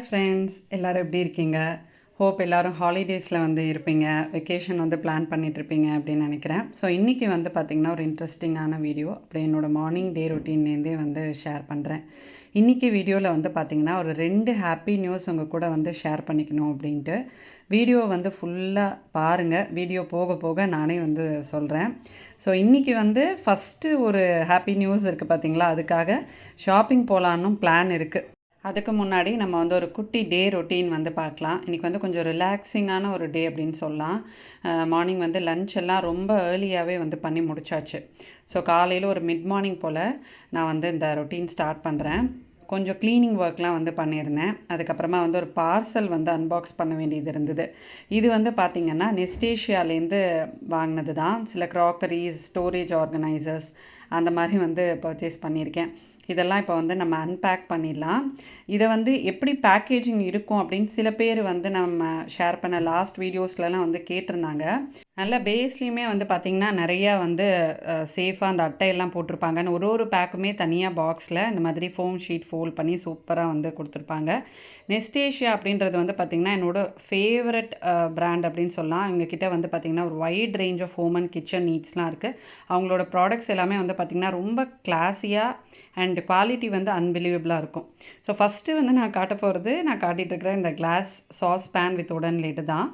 Hi friends, எல்லோரும் எப்படி இருக்கீங்க? ஹோப் எல்லோரும் ஹாலிடேஸில் வந்து இருப்பீங்க, வெக்கேஷன் வந்து பிளான் பண்ணிகிட்ருப்பீங்க அப்படின்னு நினைக்கிறேன். ஸோ இன்றைக்கி வந்து பார்த்திங்கன்னா ஒரு இன்ட்ரெஸ்டிங்கான வீடியோ அப்படி என்னோடய மார்னிங் டே ரொட்டீன்லேருந்தே வந்து ஷேர் பண்ணுறேன். இன்றைக்கி வீடியோவில் வந்து பார்த்திங்கன்னா ஒரு 2 ஹாப்பி நியூஸ் உங்கள் கூட வந்து ஷேர் பண்ணிக்கணும் அப்படின்ட்டு. வீடியோ வந்து ஃபுல்லாக பாருங்கள். வீடியோ போக போக நானே வந்து சொல்கிறேன். ஸோ இன்றைக்கி வந்து ஃபஸ்ட்டு ஒரு ஹாப்பி நியூஸ் இருக்குது பார்த்திங்களா, அதுக்காக ஷாப்பிங் போகலான்னும் பிளான் இருக்குது. அதுக்கு முன்னாடி நம்ம வந்து ஒரு குட்டி டே ரொட்டீன் வந்து பார்க்கலாம். இன்றைக்கி வந்து கொஞ்சம் ரிலாக்ஸிங்கான ஒரு டே அப்படின்னு சொல்லலாம். மார்னிங் வந்து லன்ச் எல்லாம் ரொம்ப ஏர்லியாகவே வந்து பண்ணி முடிச்சாச்சு. ஸோ காலையில் ஒரு மிட் மார்னிங் போல் நான் வந்து இந்த ரொட்டீன் ஸ்டார்ட் பண்ணுறேன். கொஞ்சம் க்ளீனிங் ஒர்க்லாம் வந்து பண்ணியிருந்தேன். அதுக்கப்புறமா வந்து ஒரு பார்சல் வந்து அன்பாக்ஸ் பண்ண வேண்டியது இருந்தது. இது வந்து பார்த்திங்கன்னா நெஸ்டேஷியாலேருந்து வாங்கினது தான். சில க்ராக்கரிஸ், ஸ்டோரேஜ் ஆர்கனைசர்ஸ் அந்த மாதிரி வந்து பர்ச்சேஸ் பண்ணியிருக்கேன். இதெல்லாம் இப்போ வந்து நம்ம அன்பேக் பண்ணிடலாம். இதை வந்து எப்படி பேக்கேஜிங் இருக்கும் அப்படின்னு சில பேர் வந்து நம்ம ஷேர் பண்ண லாஸ்ட் வீடியோஸ்லலாம் வந்து கேட்டிருந்தாங்க. நல்ல பேஸ்லேயுமே வந்து பார்த்திங்கன்னா நிறையா வந்து சேஃபாக அந்த அட்டையெல்லாம் போட்டிருப்பாங்கன்னு ஒரு பேக்குமே தனியாக பாக்ஸில் இந்த மாதிரி ஃபோம் ஷீட் ஃபோல்ட் பண்ணி சூப்பராக வந்து கொடுத்துருப்பாங்க. நெஸ்டேஷியா அப்படின்றது வந்து பார்த்திங்கன்னா என்னோடய ஃபேவரட் பிராண்ட் அப்படின்னு சொல்லலாம். இவங்கக்கிட்ட வந்து பார்த்திங்கன்னா ஒரு wide range of home and kitchen நீட்ஸ்லாம் இருக்குது. அவங்களோட ப்ராடக்ட்ஸ் எல்லாமே வந்து பார்த்திங்கன்னா ரொம்ப கிளாஸியாக அண்ட் குவாலிட்டி வந்து அன்பிலீவபிளாக இருக்கும். ஸோ ஃபஸ்ட்டு வந்து நான் காட்ட போகிறது, நான் காட்டிகிட்ருக்கிற இந்த கிளாஸ் சாஸ் பேன் வித் உடன் லிட் தான்.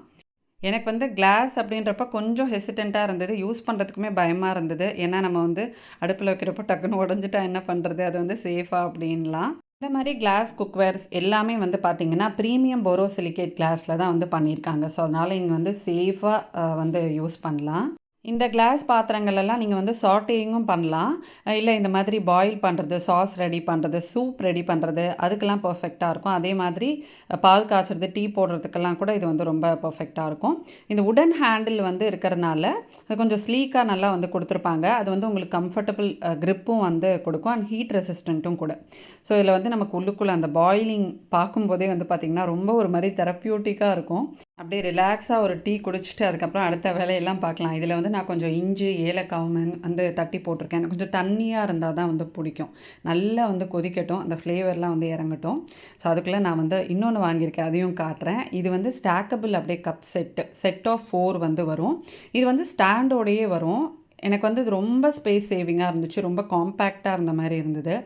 எனக்கு வந்து கிளாஸ் அப்படின்றப்ப கொஞ்சம் ஹெசிடெண்ட்டாக இருந்தது, யூஸ் பண்ணுறதுக்குமே பயமாக இருந்தது. ஏன்னா நம்ம வந்து அடுப்பில் வைக்கிறப்போ டக்குன்னு உடஞ்சிட்டா என்ன பண்ணுறது, அது வந்து சேஃபாக அப்படின்லாம். இந்த மாதிரி கிளாஸ் குக்வேர்ஸ் எல்லாமே வந்து பார்த்திங்கன்னா ப்ரீமியம் போரோசிலிகேட் கிளாஸில் தான் வந்து பண்ணியிருக்காங்க. ஸோ அதனால் இங்கே வந்து சேஃபாக வந்து யூஸ் பண்ணலாம். இந்த கிளாஸ் பாத்திரங்களெல்லாம் நீங்கள் வந்து சாட்டேயிங்கும் பண்ணலாம். இல்லை இந்த மாதிரி பாயில் பண்ணுறது, சாஸ் ரெடி பண்ணுறது, சூப் ரெடி பண்ணுறது அதுக்கெல்லாம் பர்ஃபெக்டாக இருக்கும். அதே மாதிரி பால் காய்ச்சறது, டீ போடுறதுக்கெல்லாம் கூட இது வந்து ரொம்ப பர்ஃபெக்டாக இருக்கும். இந்த உடன் ஹேண்டில் வந்து இருக்கிறதுனால அது கொஞ்சம் ஸ்லீக்காக நல்லா வந்து கொடுத்துருப்பாங்க. அது வந்து உங்களுக்கு கம்ஃபர்டபுள் க்ரிப்பும் வந்து கொடுக்கும் அண்ட் ஹீட் ரெசிஸ்டண்ட்டும் கூட. ஸோ இதில் வந்து நமக்கு உள்ளுக்குள்ளே அந்த பாயிலிங் பார்க்கும்போதே வந்து பார்த்திங்கன்னா ரொம்ப ஒரு மாதிரி தெரப்யூட்டிக்காக இருக்கும். அப்படியே ரிலாக்ஸாக ஒரு டீ குடிச்சிட்டு அதுக்கப்புறம் அடுத்த வேலையெல்லாம் பார்க்கலாம். இதில் வந்து நான் கொஞ்சம் இஞ்சி, ஏலக்காய் வந்து தட்டி போட்டிருக்கேன். எனக்கு கொஞ்சம் தண்ணியாக இருந்தால் தான் வந்து பிடிக்கும். நல்லா வந்து கொதிக்கட்டும், அந்த ஃப்ளேவர்லாம் வந்து இறங்கட்டும். ஸோ அதுக்குள்ளே நான் வந்து இன்னொன்று வாங்கியிருக்கேன், அதையும் காட்டுறேன். இது வந்து ஸ்டாக்கபிள் அப்படியே கப் செட் ஆஃப் 4 வந்து வரும். இது வந்து ஸ்டாண்டோடையே வரும். எனக்கு வந்து இது ரொம்ப ஸ்பேஸ் சேவிங்காக இருந்துச்சு, ரொம்ப காம்பேக்டாக இருந்த மாதிரி இருந்தது.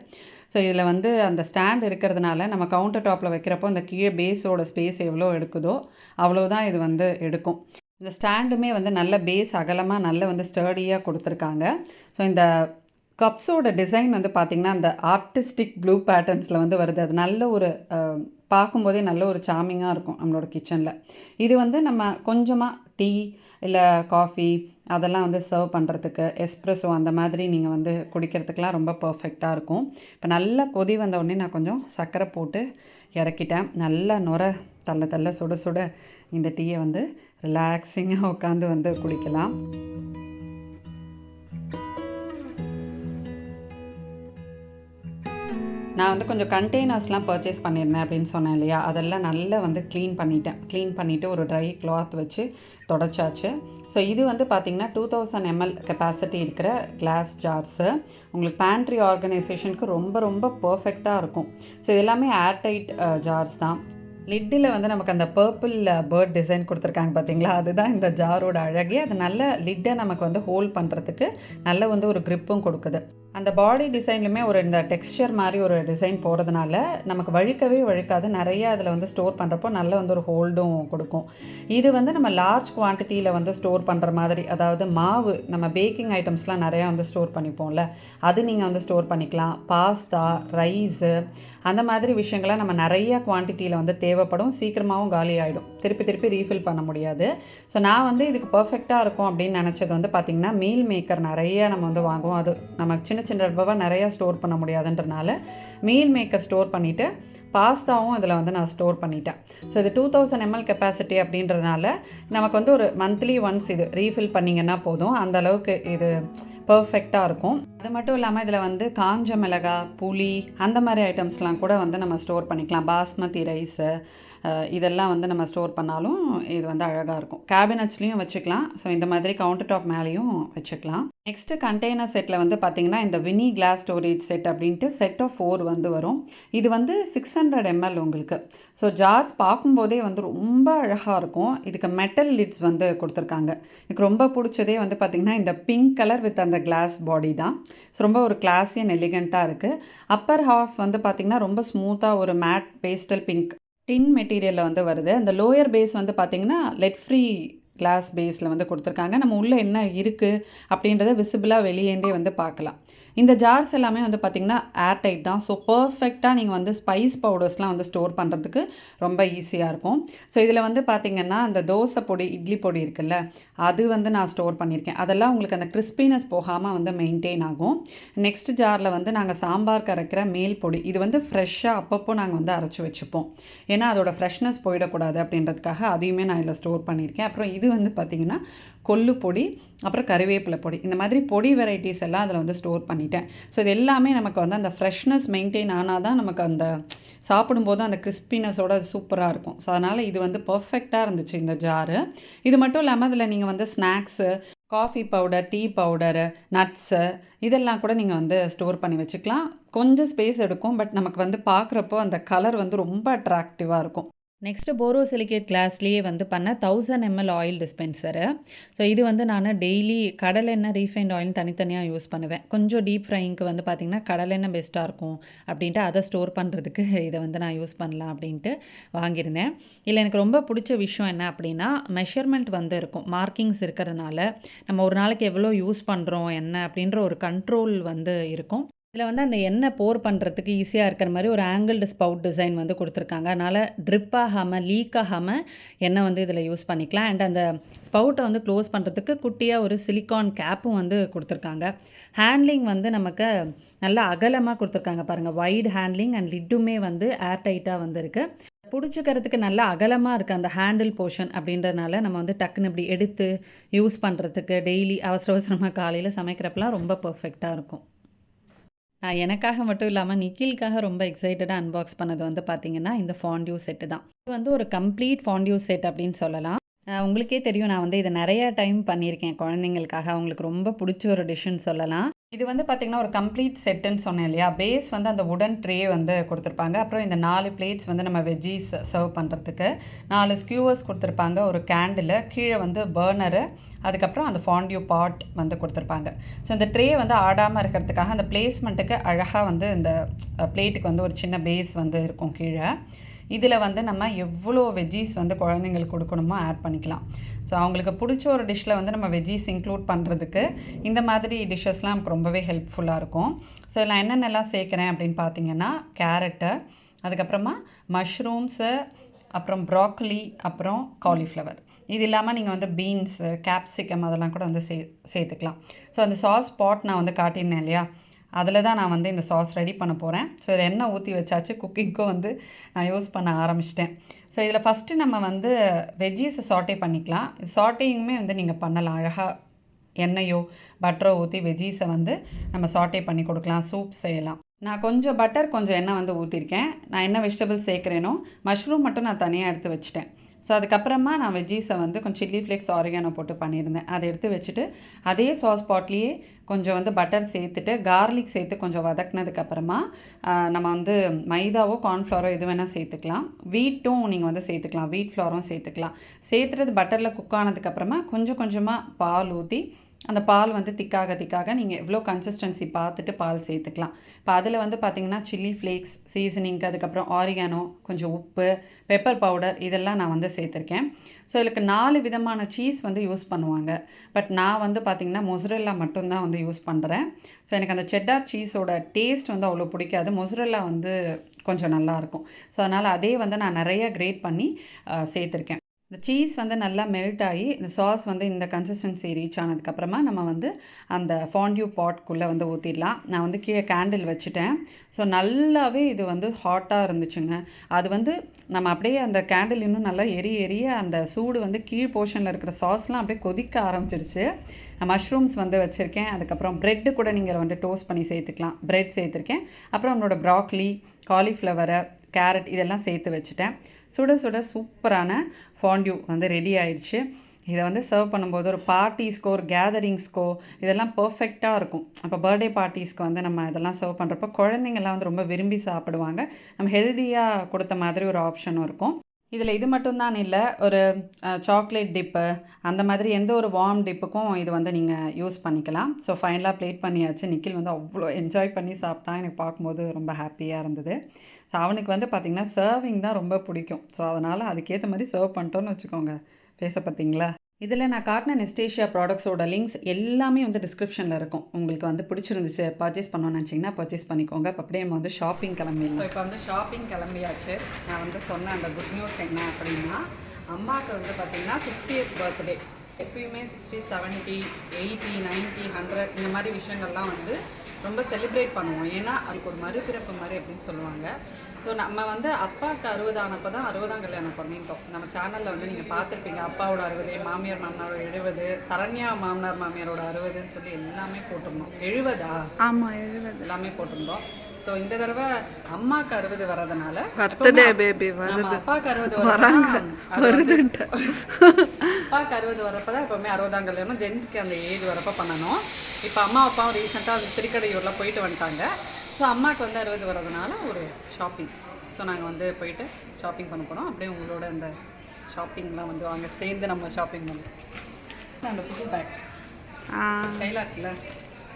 ஸோ இதில் வந்து அந்த ஸ்டாண்ட் இருக்கிறதுனால நம்ம கவுண்டர் டாப்பில் வைக்கிறப்போ அந்த கீழே பேஸோட ஸ்பேஸ் எவ்வளோ எடுக்குதோ அவ்வளோதான் இது வந்து எடுக்கும். இந்த ஸ்டாண்டுமே வந்து நல்ல பேஸ் அகலமாக நல்ல வந்து ஸ்டர்டியாக கொடுத்துருக்காங்க. ஸோ இந்த கப்ஸோட டிசைன் வந்து பார்த்திங்கன்னா அந்த ஆர்டிஸ்டிக் ப்ளூ பேட்டர்ன்ஸில் வந்து வருது. அது நல்ல ஒரு பார்க்கும்போதே நல்ல ஒரு சாமிங்காக இருக்கும் நம்மளோட கிச்சனில். இது வந்து நம்ம கொஞ்சமாக டீ இல்லை காஃபி அதெல்லாம் வந்து சர்வ் பண்ணுறதுக்கு, எஸ்ப்ரெஸோ அந்த மாதிரி நீங்கள் வந்து குடிக்கிறதுக்கெலாம் ரொம்ப பர்ஃபெக்டாக இருக்கும். இப்போ நல்லா கொதி வந்த உடனே நான் கொஞ்சம் சர்க்கரை போட்டு இறக்கிட்டேன். நல்லா நுர தள்ள சுட சுட இந்த டீயை வந்து ரிலாக்ஸிங்காக உட்காந்து வந்து குடிக்கலாம். நான் வந்து கொஞ்சம் கண்டெய்னர்ஸ்லாம் பர்ச்சேஸ் பண்ணியிருந்தேன் அப்படின்னு சொன்னேன் இல்லையா, அதெல்லாம் நல்லா வந்து க்ளீன் பண்ணிவிட்டு ஒரு ட்ரை கிளாத் வச்சு தொடச்சாச்சு. ஸோ இது வந்து பார்த்திங்கன்னா 2000 ml கெப்பாசிட்டி இருக்கிற கிளாஸ் ஜார்ஸு. உங்களுக்கு பேண்ட்ரி ஆர்கனைசேஷனுக்கு ரொம்ப ரொம்ப பர்ஃபெக்டாக இருக்கும். ஸோ இது எல்லாமே ஏர்டைட் ஜார்ஸ் தான். லிட்டில் வந்து நமக்கு அந்த பர்பிள் பேர்ட் டிசைன் கொடுத்துருக்காங்க பார்த்தீங்களா, அதுதான் இந்த ஜாரோட அழகே. அது நல்ல லிட்டை நமக்கு வந்து ஹோல்ட் பண்ணுறதுக்கு நல்ல வந்து ஒரு க்ரிப்பும் கொடுக்குது. அந்த பாடி டிசைன்லையுமே ஒரு இந்த டெக்ஸ்சர் மாதிரி ஒரு டிசைன் போகிறதுனால நமக்கு வழுக்காது. நிறையா அதில் வந்து ஸ்டோர் பண்ணுறப்போ நல்ல வந்து ஒரு ஹோல்டும் கொடுக்கும். இது வந்து நம்ம லார்ஜ் குவான்டிட்டியில் வந்து ஸ்டோர் பண்ணுற மாதிரி, அதாவது மாவு நம்ம பேக்கிங் ஐட்டம்ஸ்லாம் நிறையா வந்து ஸ்டோர் பண்ணிப்போம்ல, அது நீங்கள் வந்து ஸ்டோர் பண்ணிக்கலாம். பாஸ்தா, ரைஸு அந்த மாதிரி விஷயங்கள்லாம் நம்ம நிறையா குவான்டிட்டியில் வந்து தேவைப்படும், சீக்கிரமாகவும் காலி ஆகிடும், திருப்பி ரீஃபில் பண்ண முடியாது. ஸோ நான் வந்து இதுக்கு பர்ஃபெக்டாக இருக்கும் அப்படின்னு நினச்சது வந்து பார்த்திங்கன்னா மீல் மேக்கர் நிறையா நம்ம வந்து வாங்குவோம். அது நமக்கு சின்ன டப்பாவாக நிறையா ஸ்டோர் பண்ண முடியாதுன்றனால மீல் மேக்கர் ஸ்டோர் பண்ணிவிட்டு பாஸ்தாவும் இதில் வந்து நான் ஸ்டோர் பண்ணிட்டேன். ஸோ இது 2000 ml கெப்பாசிட்டி அப்படின்றதுனால நமக்கு வந்து ஒரு மந்த்லி ஒன்ஸ் இது ரீஃபில் பண்ணிங்கன்னா போதும். அந்த அளவுக்கு இது பர்ஃபெக்டாக இருக்கும். அது மட்டும் இல்லாமல் இதில் வந்து காஞ்ச மிளகாய், புளி அந்த மாதிரி ஐட்டம்ஸ்லாம் கூட வந்து நம்ம ஸ்டோர் பண்ணிக்கலாம். பாஸ்மதி ரைஸு, இதெல்லாம் வந்து நம்ம ஸ்டோர் பண்ணாலும் இது வந்து அழகாக இருக்கும். கேபினட்ஸ்லேயும் வச்சுக்கலாம். ஸோ இந்த மாதிரி கவுண்டர் டாப் மேலேயும் வச்சுக்கலாம். நெக்ஸ்ட்டு கண்டெய்னர் செட்டில் வந்து பார்த்திங்கன்னா இந்த வினி கிளாஸ் ஸ்டோரேஜ் செட் அப்படின்ட்டு செட் ஆஃப் 4 வந்து வரும். இது வந்து 600 ml உங்களுக்கு. ஸோ ஜார்ஸ் பார்க்கும்போதே வந்து ரொம்ப அழகாக இருக்கும். இதுக்கு மெட்டல் லிட்ஸ் வந்து கொடுத்துருக்காங்க. எனக்கு ரொம்ப பிடிச்சதே வந்து பார்த்திங்கன்னா இந்த பிங்க் கலர் வித் அந்த கிளாஸ் பாடி தான். ஸோ ரொம்ப ஒரு கிளாஸி அண்ட் எலிகண்ட்டாக இருக்குது. அப்பர் ஹாஃப் வந்து பார்த்திங்கன்னா ரொம்ப ஸ்மூத்தாக ஒரு மேட் பேஸ்டல் பிங்க் டின் மெட்டீரியலில் வந்து வருது. அந்த லோயர் பேஸ் வந்து பார்த்திங்கன்னா லெட் ஃப்ரீ கிளாஸ் பேஸில் வந்து கொடுத்துருக்காங்க. நம்ம உள்ளே என்ன இருக்குது அப்படின்றத விசிபிளாக வெளியேந்தே வந்து பார்க்கலாம். இந்த ஜார்ஸ் எல்லாமே வந்து பார்த்திங்கன்னா ஏர் டைட் தான். ஸோ பர்ஃபெக்டாக நீங்கள் வந்து ஸ்பைஸ் பவுடர்ஸ்லாம் வந்து ஸ்டோர் பண்ணுறதுக்கு ரொம்ப ஈஸியாக இருக்கும். ஸோ இதில் வந்து பார்த்திங்கன்னா அந்த தோசை பொடி, இட்லி பொடி இருக்குல்ல, அது வந்து நான் ஸ்டோர் பண்ணியிருக்கேன். அதெல்லாம் உங்களுக்கு அந்த கிறிஸ்பினஸ் போகாமல் வந்து மெயின்டைன் ஆகும். நெக்ஸ்ட் ஜாரில் வந்து நாங்கள் சாம்பார் கரைக்கிற மேல் பொடி, இது வந்து ஃப்ரெஷ்ஷாக அப்பப்போ நாங்கள் வந்து அரைச்சி வச்சுப்போம். ஏன்னா அதோட ஃப்ரெஷ்னஸ் போயிடக்கூடாது அப்படின்றதுக்காக அதையுமே நான் இதில் ஸ்டோர் பண்ணியிருக்கேன். அப்புறம் இது வந்து பார்த்திங்கன்னா கொள்ளு பொடி, அப்புறம் கறிவேப்பிலை பொடி, இந்த மாதிரி பொடி வெரைட்டிஸ் எல்லாம் அதில் வந்து ஸ்டோர் பண்ணிட்டேன். ஸோ இது எல்லாமே நமக்கு வந்து அந்த ஃப்ரெஷ்னஸ் மெயின்டைன் ஆனால் தான் நமக்கு அந்த சாப்பிடும்போது அந்த கிறிஸ்பினஸோட அது சூப்பராக இருக்கும். ஸோ அதனால் இது வந்து பர்ஃபெக்டாக இருந்துச்சு இந்த ஜாரு. இது மட்டும் இல்லாமல் அதில் நீங்கள் வந்து snacks, coffee powder, tea powder, nuts இதெல்லாம் கூட நீங்கள் வந்து ஸ்டோர் பண்ணி வச்சுக்கலாம். கொஞ்சம் ஸ்பேஸ் எடுக்கும், பட் நமக்கு வந்து பார்க்குறப்போ அந்த கலர் வந்து ரொம்ப அட்ராக்டிவாக இருக்கும். நெக்ஸ்ட்டு போரோசிலிகேட் கிளாஸ்லேயே வந்து பண்ண 1000 ml ஆயில் டிஸ்பென்சரு. ஸோ இது வந்து நான் டெய்லி கடலெண்ணெய், ரீஃபைண்ட் ஆயில் தனித்தனியாக யூஸ் பண்ணுவேன். கொஞ்சம் டீப் ஃப்ரைங்க்கு வந்து பார்த்திங்கன்னா கடலெண்ணெய் பெஸ்ட்டாக இருக்கும் அப்படின்ட்டு அதை ஸ்டோர் பண்ணுறதுக்கு இதை வந்து நான் யூஸ் பண்ணலாம் அப்படின்ட்டு வாங்கியிருந்தேன். இல்லை எனக்கு ரொம்ப பிடிச்ச விஷயம் என்ன அப்படின்னா மெஷர்மெண்ட் வந்து இருக்கும். மார்க்கிங்ஸ் இருக்கிறதுனால நம்ம ஒரு நாளைக்கு எவ்வளோ யூஸ் பண்ணுறோம் என்ன அப்படின்ற ஒரு கண்ட்ரோல் வந்து இருக்கும். இதில் வந்து அந்த எண்ணெய் போர் பண்ணுறதுக்கு ஈஸியாக இருக்கிற மாதிரி ஒரு ஆங்கிள்டு ஸ்பவுட் டிசைன் வந்து கொடுத்துருக்காங்க. அதனால் ட்ரிப் ஆகாமல், லீக் ஆகாமல் எண்ணெய் வந்து இதில் யூஸ் பண்ணிக்கலாம். அண்ட் அந்த ஸ்பவுட்டை வந்து க்ளோஸ் பண்ணுறதுக்கு குட்டியாக ஒரு சிலிக்கான் கேப்பும் வந்து கொடுத்துருக்காங்க. ஹேண்ட்லிங் வந்து நமக்கு நல்லா அகலமாக கொடுத்துருக்காங்க பாருங்கள். வைட் ஹேண்ட்லிங் அண்ட் லிட்டுமே வந்து ஏர் டைட்டாக வந்து இருக்குது. பிடிச்சிக்கிறதுக்கு நல்லா அகலமாக இருக்குது அந்த ஹேண்டில் போர்ஷன் அப்படின்றதுனால நம்ம வந்து டக்குன்னு இப்படி எடுத்து யூஸ் பண்ணுறதுக்கு டெய்லி அவசரமாக காலையில் சமைக்கிறப்பெல்லாம் ரொம்ப பர்ஃபெக்டாக இருக்கும். எனக்காக மட்டும் இல்லாமல் நிக்கிலுக்காக ரொம்ப எக்ஸைட்டடாக அன்பாக்ஸ் பண்ணது வந்து பார்த்திங்கன்னா இந்த ஃபாண்டியூ செட்டு தான். இது வந்து ஒரு கம்ப்ளீட் ஃபாண்டியூ செட் அப்படின்னு சொல்லலாம். உங்களுக்கே தெரியும், நான் வந்து இதை நிறையா டைம் பண்ணியிருக்கேன் குழந்தைங்களுக்காக. அவங்களுக்கு ரொம்ப பிடிச்ச ஒரு டிஷ்ஷுன்னு சொல்லலாம். இது வந்து பார்த்திங்கன்னா ஒரு கம்ப்ளீட் செட்டுன்னு சொன்னேன் இல்லையா. பேஸ் வந்து அந்த உடன் ட்ரே வந்து கொடுத்துருப்பாங்க. அப்புறம் இந்த 4 பிளேட்ஸ் வந்து நம்ம வெஜ்ஜீஸ் சர்வ் பண்ணுறதுக்கு 4 ஸ்கியூவர்ஸ் கொடுத்துருப்பாங்க. ஒரு கேண்டில், கீழே வந்து பர்னரு, அதுக்கப்புறம் அந்த ஃபாண்டியூ பாட் வந்து கொடுத்துருப்பாங்க. ஸோ இந்த ட்ரே வந்து ஆடாமல் இருக்கிறதுக்காக அந்த பிளேஸ்மெண்ட்டுக்கு அழகாக வந்து இந்த பிளேட்டுக்கு வந்து ஒரு சின்ன பேஸ் வந்து இருக்கும் கீழே. இதில் வந்து நம்ம எவ்வளோ வெஜ்ஜீஸ் வந்து குழந்தைங்களுக்கு கொடுக்கணுமோ ஆட் பண்ணிக்கலாம். ஸோ அவங்களுக்கு பிடிச்ச ஒரு டிஷ்ஷில் வந்து நம்ம வெஜ்ஜீஸ் இன்க்ளூட் பண்ணுறதுக்கு இந்த மாதிரி டிஷ்ஷஸ்லாம் நமக்கு ரொம்பவே ஹெல்ப்ஃபுல்லாக இருக்கும். ஸோ நான் என்னென்னலாம் சேர்க்குறேன் அப்படின்னு பார்த்தீங்கன்னா கேரட்டு, அதுக்கப்புறமா மஷ்ரூம்ஸு, அப்புறம் ப்ராக்கலி, அப்புறம் காலிஃப்ளவர். இது இல்லாமல் நீங்கள் வந்து பீன்ஸு, கேப்சிகம் அதெல்லாம் கூட வந்து சேர்த்துக்கலாம். ஸோ அந்த சாஸ் பாட் நான் வந்து காட்டியிருந்தேன் இல்லையா, அதில் தான் நான் வந்து இந்த சாஸ் ரெடி பண்ண போகிறேன். ஸோ இதில் எண்ணெய் ஊற்றி வச்சாச்சு. குக்கிங்க்கும் வந்து நான் யூஸ் பண்ண ஆரம்பிச்சிட்டேன். ஸோ இதில் ஃபஸ்ட்டு நம்ம வந்து வெஜ்ஜீஸை சாட்டே பண்ணிக்கலாம். சாட்டேயுமே வந்து நீங்கள் பண்ணலாம். அழகாக எண்ணெயோ பட்டரோ ஊற்றி வெஜ்ஜீஸை வந்து நம்ம சாட்டே பண்ணி கொடுக்கலாம். சூப் செய்யலாம். நான் கொஞ்சம் பட்டர், கொஞ்சம் எண்ணெய் வந்து ஊற்றிருக்கேன். நான் என்ன வெஜிடபிள்ஸ் சேர்க்குறேனோ மஷ்ரூம் மட்டும் நான் தனியாக எடுத்து வச்சுட்டேன். ஸோ அதுக்கப்புறமா நான் வெஜ்ஜீஸை வந்து கொஞ்சம் சில்லி ஃப்ளேக்ஸ், ஆரிகானோ போட்டு பண்ணியிருந்தேன். அதை எடுத்து வச்சுட்டு அதே சாஸ் பாட்லேயே கொஞ்சம் வந்து பட்டர் சேர்த்துட்டு கார்லிக் சேர்த்து கொஞ்சம் வதக்குனதுக்கப்புறமா நம்ம வந்து மைதாவோ கார்ன்ஃப்ளவரோ எது வேணால் சேர்த்துக்கலாம். வீட்டும் நீங்கள் வந்து சேர்த்துக்கலாம். வீட் ஃப்ளவரும் சேர்த்துக்கலாம். சேர்த்துறது பட்டரில் குக் ஆனதுக்கப்புறமா கொஞ்சம் கொஞ்சமாக பால் ஊற்றி அந்த பால் வந்து திக்காக நீங்கள் எவ்வளோ கன்சிஸ்டன்சி பார்த்துட்டு பால் சேர்த்துக்கலாம். இப்போ அதில் வந்து பார்த்திங்கன்னா சில்லி ஃப்ளேக்ஸ், சீசனிங்க்கு, அதுக்கப்புறம் ஆரிகானோ, கொஞ்சம் உப்பு, பெப்பர் பவுடர் இதெல்லாம் நான் வந்து சேர்த்துருக்கேன். ஸோ இதுக்கு 4 விதமான சீஸ் வந்து யூஸ் பண்ணுவாங்க. பட் நான் வந்து பார்த்திங்கன்னா மொசரெல்லா மட்டும்தான் வந்து யூஸ் பண்ணுறேன். ஸோ எனக்கு அந்த செட்டார் சீஸோட டேஸ்ட் வந்து அவ்வளோ பிடிக்காது. மொசரெல்லா வந்து கொஞ்சம் நல்லாயிருக்கும். ஸோ அதனால் அதே வந்து நான் நிறைய கிரேட் பண்ணி சேர்த்துருக்கேன். இந்த சீஸ் வந்து நல்லா மெல்ட் ஆகி இந்த சாஸ் வந்து இந்த கன்சிஸ்டன்சி ரீச் ஆனதுக்கப்புறமா நம்ம வந்து அந்த ஃபாண்டியூ பாட்குள்ளே வந்து ஊற்றிடலாம். நான் வந்து கீழே கேண்டில் வச்சுட்டேன். ஸோ நல்லாவே இது வந்து ஹாட்டாக இருந்துச்சுங்க. அது வந்து நம்ம அப்படியே அந்த கேண்டில் இன்னும் நல்லா எரிய அந்த சூடு வந்து கீழ் போர்ஷனில் இருக்கிற சாஸ்லாம் அப்படியே கொதிக்க ஆரம்பிச்சிருச்சு. மஷ்ரூம்ஸ் வந்து வச்சுருக்கேன். அதுக்கப்புறம் ப்ரெட்டு கூட நீங்கள் வந்து டோஸ்ட் பண்ணி சேர்த்துக்கலாம். ப்ரெட் சேர்த்துருக்கேன். அப்புறம் நம்மளோட ப்ராக்லி, காலிஃப்ளவரை, கேரட் இதெல்லாம் சேர்த்து வச்சுட்டேன். சுட சுட சூப்பரான ஃபாண்டியூ வந்து ரெடி ஆயிடுச்சு. இதை வந்து சர்வ் பண்ணும்போது ஒரு பார்ட்டிஸ்க்கோ ஒரு கேதரிங்ஸ்க்கோ இதெல்லாம் பர்ஃபெக்டாக இருக்கும். அப்போ பர்த்டே பார்ட்டிஸ்க்கு வந்து நம்ம இதெல்லாம் சர்வ் பண்ணுறப்போ குழந்தைங்கள்லாம் வந்து ரொம்ப விரும்பி சாப்பிடுவாங்க. நம்ம ஹெல்த்தியாக கொடுத்த மாதிரி ஒரு ஆப்ஷனும் இருக்கும். இதில் இது மட்டும்தான் இல்லை, ஒரு சாக்லேட் டிப்பு அந்த மாதிரி எந்த ஒரு வார்ம் டிப்புக்கும் இது வந்து நீங்கள் யூஸ் பண்ணிக்கலாம். ஸோ ஃபைனலாக ப்ளேட் பண்ணியாச்சு. நிக்கில் வந்து அவ்வளோ என்ஜாய் பண்ணி சாப்பிட்டான். எனக்கு பார்க்கும்போது ரொம்ப ஹாப்பியாக இருந்தது. ஸோ அவனுக்கு வந்து பார்த்திங்கன்னா சர்விங் தான் ரொம்ப பிடிக்கும். ஸோ அதனால் அதுக்கேற்ற மாதிரி சர்வ் பண்ணிட்டோன்னு வச்சுக்கோங்க. பேச பார்த்தீங்களா? இதில் நான் காட்டின நெஸ்டேஷியா ப்ராடக்ட்ஸோட லிங்க்ஸ் எல்லாமே வந்து டிஸ்கிரிப்ஷனில் இருக்கும். உங்களுக்கு வந்து பிடிச்சிருந்துச்சு பர்ச்சேஸ் பண்ணணும்னு நினச்சிங்கன்னா பர்ச்சேஸ் பண்ணிக்கோங்க. இப்போ அப்படியே நம்ம வந்து ஷாப்பிங் கிளம்பிடலாம். ஸோ இப்போ வந்து ஷாப்பிங் கிளம்பியாச்சு. நான் வந்து சொன்ன அந்த குட் நியூஸ் என்ன அப்படின்னா, அம்மாவுக்கு வந்து பார்த்திங்கன்னா 60th பர்த்டே. எப்பயுமே 60, 70, 80, 90, 100 இந்த மாதிரி விஷயங்கள்லாம் வந்து ரொம்ப செலிப்ரேட் பண்ணுவோம். ஏன்னா அதுக்கு ஒரு மறுபிறப்பு மாதிரி அப்படின்னு சொல்லுவாங்க. ஸோ நம்ம வந்து அப்பாவுக்கு 60 ஆனப்போ தான் 60ஆம் கல்யாணம் பண்ணிட்டோம். நம்ம சேனலில் வந்து நீங்கள் பார்த்துருப்பீங்க. அப்பாவோட 60, மாமியார் மாமனாரோட 70, சரண்யா மாமனார் மாமியாரோட 60ன்னு சொல்லி எல்லாமே போட்டிருந்தோம். 70? ஆமாம் 70 எல்லாமே போட்டிருந்தோம். ஸோ இந்த தடவை அம்மாவுக்கு 60 வர்றதுனால பர்த்டே பேபி வருது. அப்பாவுக்கு 60 வராங்க வருதுன்ட்டு அப்பாவுக்கு 60 வரப்போ தான் எப்போவுமே 60ஆம் கல்யாணம். ஜென்ஸ்க்கு அந்த ஏஜ் வரப்போ பண்ணணும். இப்போ அம்மா அப்பாவும் ரீசெண்டாக அது திருக்கடையூரில் போயிட்டு வந்துட்டாங்க. ஸோ அம்மாவுக்கு வந்து 60 வர்றதுனால ஒரு ஷாப்பிங். ஸோ நாங்கள் வந்து போயிட்டு ஷாப்பிங் பண்ண போனோம். அப்படியே உங்களோட அந்த ஷாப்பிங்லாம் வந்து வாங்க சேர்ந்து நம்ம ஷாப்பிங் பண்ணோம். அந்த புது பேக் ஸ்டைலாக இருக்குல்ல,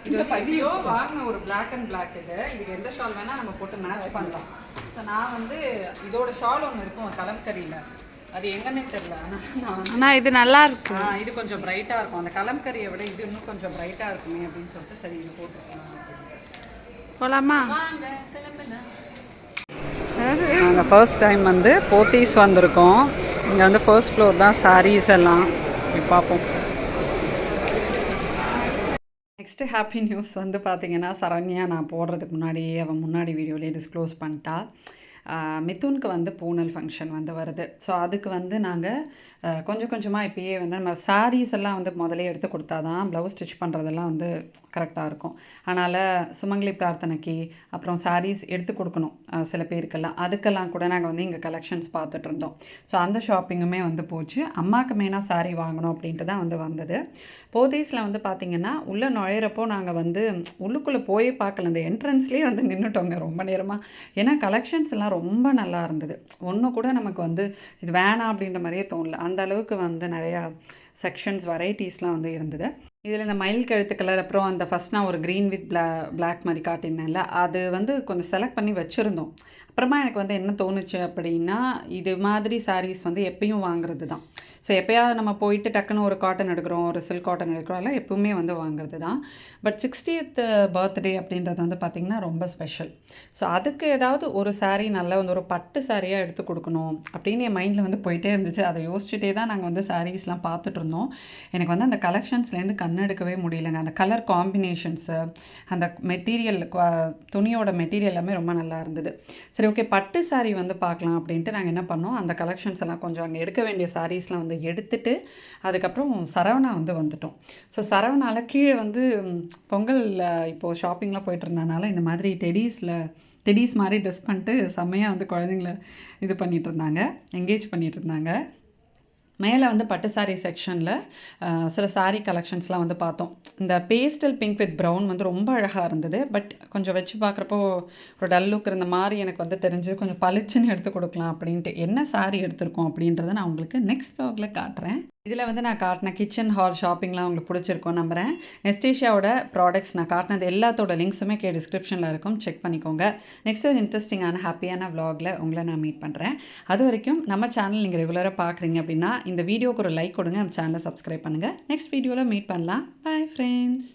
இது பதியோ வாங்கின ஒரு பிளாக் அண்ட் பிளாக். இதுக்கு எந்த ஷால் வேணால் நம்ம போட்டு மேட்ச் பண்ணலாம். ஸோ நான் வந்து இதோட ஷால் ஒன்று இருக்கும் கலம்கரியில், அது எங்கன்னே தெரியல. ஆனால் இது நல்லா இருக்கு. இது கொஞ்சம் பிரைட்டாக இருக்கும். அந்த கலம்கரியை விட இது இன்னும் கொஞ்சம் பிரைட்டாக இருக்குமே அப்படின்னு சொல்லிட்டு சரி இது போட்டுருக்கலாம். போகலாமா? நாங்கள் ஃபர்ஸ்ட் டைம் வந்து போத்தீஸ் வந்திருக்கோம். இங்கே வந்து ஃபர்ஸ்ட் ஃப்ளோர் தான் சாரீஸ் எல்லாம் பார்ப்போம். நெக்ஸ்ட்டு ஹாப்பி நியூஸ் வந்து பார்த்திங்கன்னா, சரண்யா நான் போடுறதுக்கு முன்னாடியே அவன் முன்னாடி வீடியோலேயே டிஸ்க்ளோஸ் பண்ணிட்டா. மிதுனுக்கு வந்து பூனல் ஃபங்க்ஷன் வந்து வருது. ஸோ அதுக்கு வந்து நாங்கள் கொஞ்சம் கொஞ்சமாக இப்போயே வந்து நம்ம சாரீஸ் எல்லாம் வந்து முதலே எடுத்து கொடுத்தா தான் ப்ளவுஸ் ஸ்டிச் பண்ணுறதெல்லாம் வந்து கரெக்டாக இருக்கும். அதனால் சுமங்கலி பிரார்த்தனைக்கு அப்புறம் சாரீஸ் எடுத்து கொடுக்கணும் சில பேருக்கெல்லாம். அதுக்கெல்லாம் கூட நாங்கள் வந்து இங்கே கலெக்ஷன்ஸ் பார்த்துட்டு இருந்தோம். ஸோ அந்த ஷாப்பிங்குமே வந்து போச்சு. அம்மாவுக்கு மெயினாக சாரீ வாங்கணும் அப்படின்ட்டு தான் வந்து வந்தது. போத்தீஸில் வந்து பார்த்திங்கன்னா உள்ளே நுழையிறப்போ நாங்கள் வந்து உள்ளுக்குள்ளே போய் பார்க்கல, அந்த என்ட்ரன்ஸ்லேயே வந்து நின்றுட்டோங்க ரொம்ப நேரமாக. ஏன்னா கலெக்ஷன்ஸ் எல்லாம் ரொம்ப நல்லா இருந்தது. ஒன்று கூட நமக்கு வந்து இது வேணாம் அப்படின்ற மாதிரியே தோணல. அந்த அளவுக்கு வந்து நிறையா செக்ஷன்ஸ் வெரைட்டிஸ்லாம் வந்து இருந்தது. இதில் இந்த மயில் கழுத்து கலர், அப்புறம் அந்த ஃபஸ்ட் நான் ஒரு க்ரீன் வித் பிளாக் மாதிரி காட்டினேன்ல, அது வந்து கொஞ்சம் செலக்ட் பண்ணி வச்சுருந்தோம். அப்புறமா எனக்கு வந்து என்ன தோணுச்சு அப்படின்னா, இது மாதிரி சாரீஸ் வந்து எப்பயும் வாங்குறது தான். ஸோ எப்போயாவது நம்ம போயிட்டு டக்குன்னு ஒரு காட்டன் எடுக்கிறோம், ஒரு சில்க் காட்டன் எடுக்கிறோம்ல, எப்பவுமே வந்து வாங்குறது தான். பட் 60th பர்த்டே அப்படின்றது வந்து பார்த்திங்கன்னா ரொம்ப ஸ்பெஷல். ஸோ அதுக்கு ஏதாவது ஒரு சாரீ நல்ல வந்து ஒரு பட்டு சாரியாக எடுத்து கொடுக்கணும் அப்படின்னு என் மைண்டில் வந்து போயிட்டே இருந்துச்சு. அதை யோசிச்சுட்டே தான் நாங்கள் வந்து சாரீஸ்லாம் பார்த்துட்டு இருந்தோம். எனக்கு வந்து அந்த கலெக்ஷன்ஸ்லேருந்து கண்ணெடுக்கவே முடியலைங்க. அந்த கலர் காம்பினேஷன்ஸு, அந்த மெட்டீரியல் துணியோட மெட்டீரியல் எல்லாமே ரொம்ப நல்லா இருந்தது. சரி ஓகே, பட்டு சாரீ வந்து பார்க்கலாம் அப்படின்ட்டு நாங்கள் என்ன பண்ணோம், அந்த கலெக்ஷன்ஸ் எல்லாம் கொஞ்சம் அங்கே எடுக்க வேண்டிய சாரீஸ்லாம் வந்து எடுத்துகிட்டு அதுக்கப்புறம் சரவணா வந்து வந்துட்டோம். ஸோ சரவணாவில் கீழே வந்து பொங்கல் இப்போது ஷாப்பிங்லாம் போயிட்டு இருந்தனால இந்த மாதிரி டெடிஸ் மாதிரி ட்ரெஸ் பண்ணிட்டு செம்மையாக வந்து குழந்தைங்கள இது பண்ணிகிட்டு இருந்தாங்க, என்கேஜ் பண்ணிகிட்டு இருந்தாங்க. மேலே வந்து பட்டு சாரீ செக்ஷனில் சில சாரீ கலெக்ஷன்ஸ்லாம் வந்து பார்த்தோம். இந்த பேஸ்டல் பிங்க் வித் ப்ரௌன் வந்து ரொம்ப அழகாக இருந்தது. பட் கொஞ்சம் வச்சு பார்க்குறப்போ ஒரு டல் லுக் இருந்த மாதிரி எனக்கு வந்து தெரிஞ்சு கொஞ்சம் பளிச்சுன்னு எடுத்து கொடுக்கலாம் அப்படின்ட்டு. என்ன சாரீ எடுத்திருக்கோம் அப்படின்றத நான் உங்களுக்கு நெக்ஸ்ட் வ்ளாகில் காட்டுறேன். இதில் வந்து நான் காட்டின கிச்சன் ஹால் ஷாப்பிங்லாம் உங்களுக்கு பிடிச்சிருக்கோம் நம்புகிறேன். நெஸ்டேஷியாவோட ப்ராடக்ட்ஸ் நான் காட்டினது எல்லாத்தோட லிங்க்ஸுமே டிஸ்கிரிப்ஷனில் இருக்கும், செக் பண்ணிக்கோங்க. நெக்ஸ்ட் ஒரு இன்ட்ரெஸ்டிங்கான ஹாப்பியான வ்ளாகில் உங்களை நான் மீட் பண்ணுறேன். அது வரைக்கும் நம்ம சேனல் நீங்கள் ரெகுலராக பார்க்குறீங்க அப்படின்னா இந்த வீடியோக்கு ஒரு லைக் கொடுங்க, நம்ம சேனலை சப்ஸ்கிரைப் பண்ணுங்கள். நெக்ஸ்ட் வீடியோவில் மீட் பண்ணலாம். Bye friends.